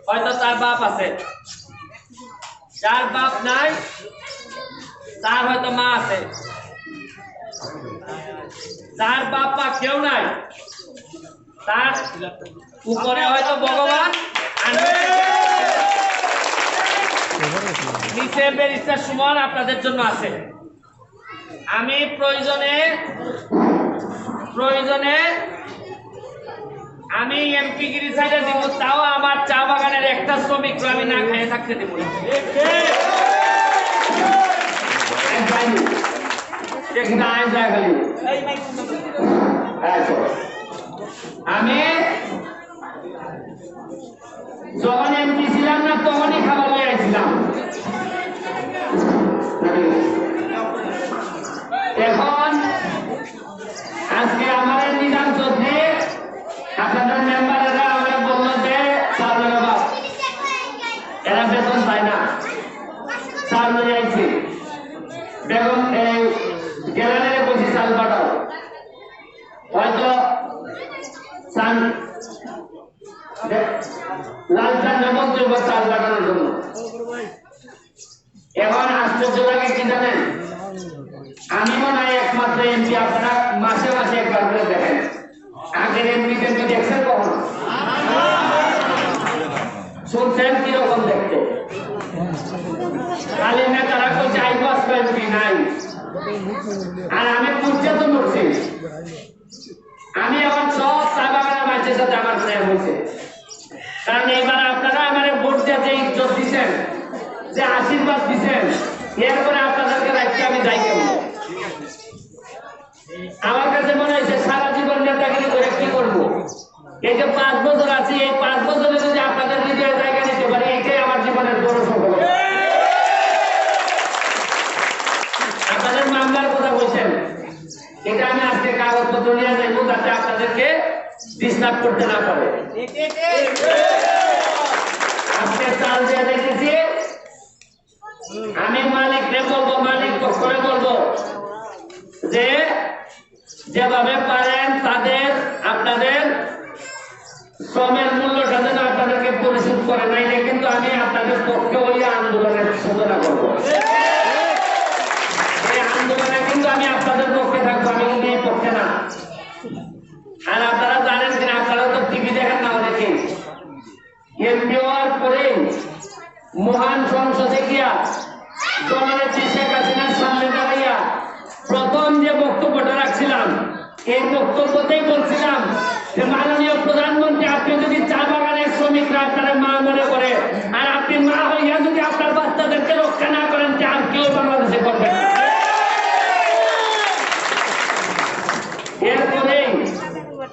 হয়তো তার বাপ আছে, যার বাপ নাই তার হয়তো মা আছে, যার বাপ মা কেউ নাই তার উপরে হয়তো ভগবান, নিচে ব্যারিস্টার সুমন আপনাদের জন্য আছে। আমি প্রয়োজনে আমি এমপি গিরি সাইডে দিব, তাও আমার চা বাগানের একটা শ্রমিক আমি না খেয়ে থাকতে দিব না। আমি যখন এমপি ছিলাম না তখনই খাবার নিয়ে আসছিলাম। এখন আজকে আমাদের নিজাম চৌধুরী আপনাদের মেম্বারেরা আমরা বললো যে এরা বেতন পায় না, চাল নিয়ে আইছি বেগম এই গ্যালারিতে বসে চাল পাঠাও, হয়তো লাল চাল মন্ত্রী চাল পাঠানোর জন্য। এখন আশ্চর্য লাগে কি জানেন, আমি মনে হয় একমাত্র এমপি আপনারা মাসে মাসে একবার করে দেখেন, আগের এমপিদের কি দেখছেন কখনো? শুনছেন কিরকম দেখতে? খালি নেতারা বলছে আইবাস এমপি নাই, আর আমি বুঝতে তো মরছি। আমি এখন সব চা বাগানের মানুষের সাথে আমার প্রেম হয়েছে, কারণ এবার আপনারা আমার ভোট দিয়ে যে ইজ্জত দিচ্ছেন, যে আশীর্বাদ দিচ্ছেন, এরপরে আপনাদেরকে রাখতে আমি যাই কেমন। আমার কাছে মনে হয়েছে সারা জীবন নেতাগিরি করে কি করবো, এই যে 5 বছর আছি, এই 5 বছরে যদি আপনাদের নিজের জায়গা নিতে পারি, এটাই আমার জীবনের বড় সফলতা। আপনাদের মামলার কথা বলছেন, এটা আমি আজকে কাগজপত্র নিয়ে যাইব যাতে আপনাদেরকে ডিস্টার্ব করতে না পারে। আজকে চাল দিয়ে দেখেছি, আমি মালিককে বলবো, মালিক পক্ষে বলবো যে যেভাবে পারেন তাদের আপনাদের শ্রমের মূল্যটা যেন আপনাদেরকে পরিশোধ করে, নাইলে কিন্তু আমি আপনাদের পক্ষে ওই আন্দোলনের সূচনা করবো। এই আন্দোলনে কিন্তু আমি আপনাদের পক্ষে থাকবো, আমি কিন্তু এই পক্ষে না। আর আপনারা জানেন কিনা, আপনারা তো টিভি দেখেন না অনেকে, এমপি হওয়ার পরে মহান সংসদে গিয়া জননেত্রী শেখ হাসিনার সামনে দাঁড়াইয়া প্রথম যে বক্তব্যটা রাখছিলাম, এই বক্তব্যতেই বলছিলাম যে মাননীয় প্রধানমন্ত্রী, আপনি যদি চা বাগানের শ্রমিকরা আপনারা মা মনে করে, আর আপনি মা হইয়া যদি আপনার বাচ্চাদেরকে রক্ষা না করেন, আর কেউ বাংলাদেশে করবেন। এরপরে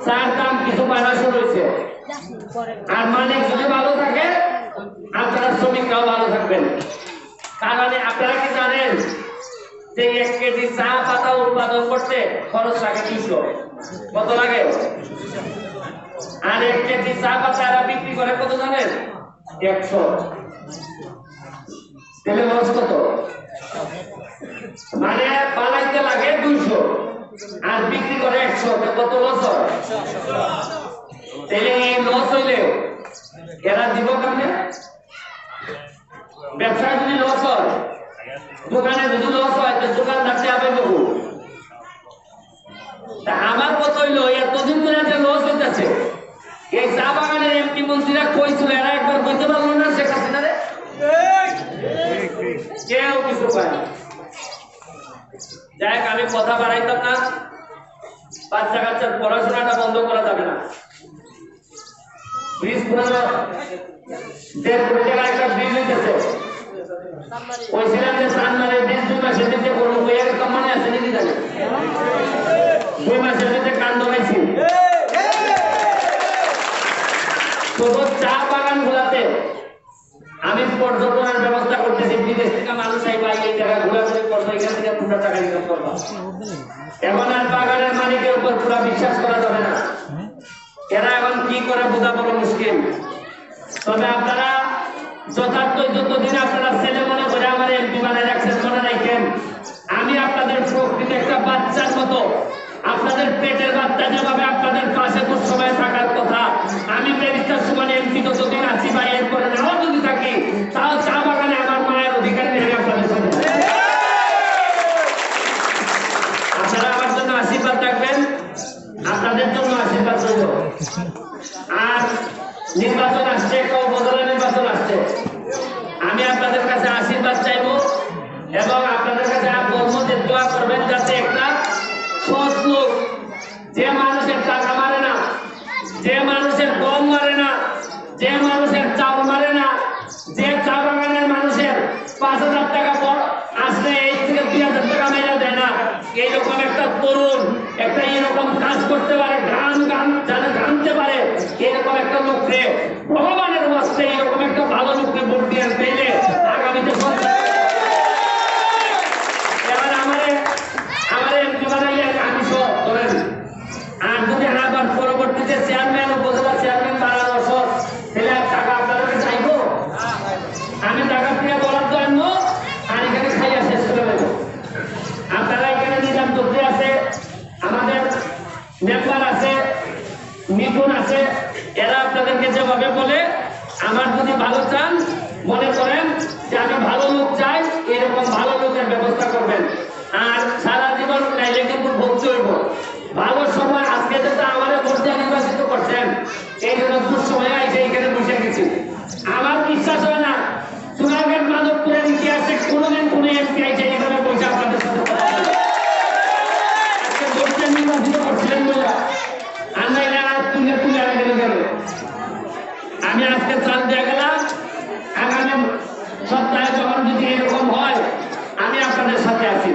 চার দাম কিছু বাড়া শুরু হয়েছে, আর মালিক যদি ভালো থাকে আপনারা শ্রমিকরাও ভালো থাকবেন। কারণ আপনারা কি জানেন যে 1 কেজি চা পাতা উৎপাদন করতে খরচ লাগে 200, কত লাগে? আর 1 কেজি চা পাতা এরা বিক্রি করে কত জানেন? 100। তাহলে লস কত? মানে বানাইতে লাগে 200 আর বিক্রি করে 100, কত লস হয়? তাহলে এই লস হইলে এরা দিব কেমনে? ব্যবসায় যদি লস হয়, দোকানে যদি লস হয়, তো দোকানদারকে আবে দেবো। তা আমার কথা হইলো, এতদিন ধরে যে লস হইতেছে, এই চা বাগানের এমপি মন্ত্রীরা কইছিল, এরা একবার বলতে পারলো না শেখ হাসিনারে? কেউ কিছু পায় না। যাই হোক, আমি কথা বাড়াইতাম না, বাচ্চা কাচ্চার পড়াশোনাটা বন্ধ করা যাবে না। ব্রিজ পুরানো 1.5 কোটি টাকা একটা ব্রিজ হইতেছে, ওইছিলাম যে সানমারে ব্রিজ 2 মাসের দিতে করবো, এর কোম্পানি আছে নাকি জানেন? 2 মাসের দিতে কান্দ হয়েছি। তবু চা বাগান গুলাতে আমি পর্যটনের ব্যবস্থা করতেছি, বিদেশ থেকে মানুষ আইবা, এই জায়গা ঘোরাঘুরি করবো, এখান থেকে পুরো টাকা ইনকাম করবো। এখন আর বাগানের মালিকের উপর পুরো বিশ্বাস করা যাবে না, এরা এখন কি করে বোঝা বড় মুশকিল। তবে আপনারা যথার্থ যতদিন আপনারা ছেলে মনে করে আমার এমপি বানায় রাখছেন, মনে রাখেন আমি আপনাদের প্রকৃত একটা বাচ্চার মতো, আপনাদের পেটের বাচ্চা যেভাবে আপনাদের পাশে খুব সময় থাকার কথা, আমি ব্যারিস্টার সুমন এমপি যতদিন আছি নির্বাচন আসছে, একটা উপজেলা নির্বাচন আসছে। আমি আপনাদের কাছে আশীর্বাদ চাইবো এবং আপনাদের কাছে বলবো যে দোয়া করবেন যাতে একটা সৎ লোক, যে মানুষের টাকা মারে না, যে মানুষের গম মারে না, যে মানুষের চাল মারে না, যে চা বাগানের মানুষের 5,000 টাকা আসলে এই থেকে 2,000 টাকা মেরে দেয় না, এইরকম একটা তরুণ একটা এরকম কাজ করতে পারে, গান যারা গানতে পারে, এরকম একটা লোককে ভগবানের বাস্তে এরকম একটা ভালো লোককে ভোট দিয়ে পেলে আগামীতে এবার আমার এমপি বানাইলে আমি সব ধরেন। আর যদি আবার পরবর্তীতে চেয়ারম্যান উপজেলা চেয়ারম্যান বানানো সব, তাহলে টাকা আপনাদেরকে চাইবো? আমি টাকা দিয়ে বরাদ্দ আনবো আর এখানে খাইয়া শেষ করে দেবো। আপনারা এখানে নিজাম চৌধুরী আছে, আমাদের মেম্বার আছে, মিঠুন আছে, এরা আপনাদেরকে যেভাবে বলে আমার যদি ভালো চান, মনে করেন যে আমি ভালো লোক চাই, এরকম ভালো লোকের ব্যবস্থা করবেন। আর সারা জীবন নাইলে কিন্তু ভোট চলব। ভালো সময় আজকে যেটা আমাদের ভোট দিয়ে নির্বাচিত করছেন, এই জন্য দুঃসময় আইসে এখানে বসে গেছি। আমার বিশ্বাস হয় না চুনারঘাট মাধবপুরের ইতিহাসে কোনোদিন কোনো এমপি আইসে এখানে বসে আপনাদের সাথে আজকে ভোট দিয়ে নির্বাচিত করছিলেন বলে আর নাইলে আর তুলে তুলে গেলে গেল। আমি আজকে চাল দিয়ে গেলাম, আগামী সপ্তাহে যখন যদি এরকম হয় আমি আপনাদের সাথে আছি।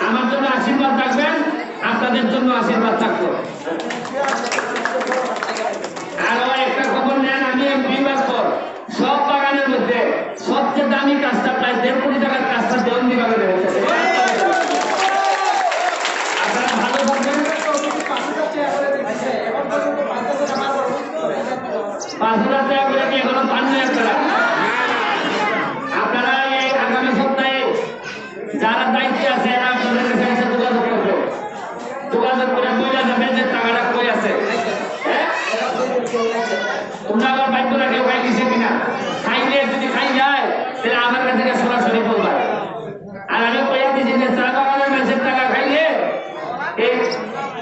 আমার জন্য আশীর্বাদ রাখবেন, আপনাদের জন্য আশীর্বাদ থাকবো। আরো একটা খবর নেন, আমি বিভাগ পর সব বাগানের মধ্যে সবচেয়ে দামি কাজটা প্রায় 1.5 কোটি টাকার কাজটা দেওয়ান বিভাগে রয়েছে। আপনারা ভালো থাকবেন। 5,000 টাকা করে কি এখনো পান নাই আপনারা? আপনারা এই আগামী সপ্তাহে যারা দায়িত্বে আছে এরা আপনাদের কাছে এসে যোগাযোগ করবে, যোগাযোগ করে বইলা যাবে যে টাকাটা কই আছে। হ্যাঁ, তোমরা আবার বাইক করে কেউ খাই দিছে কিনা, খাইলে যদি খাই যায় তাহলে আমার কাছে সরাসরি বলবা। আর আমি কইয়া দিছি যে চা বাগানের মানুষের টাকা খাইলে এই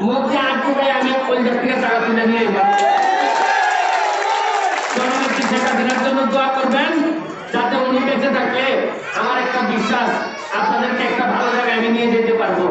মুখ যে আটকে দেয়, আমি ওই থেকে টাকা তুলে নিয়ে যাবো। সেটা দেওয়ার জন্য দোয়া করবেন যাতে উনি বেঁচে থাকলে আমার একটা বিশ্বাস আপনাদেরকে একটা ভালো জায়গায় আমি নিয়ে যেতে পারবো।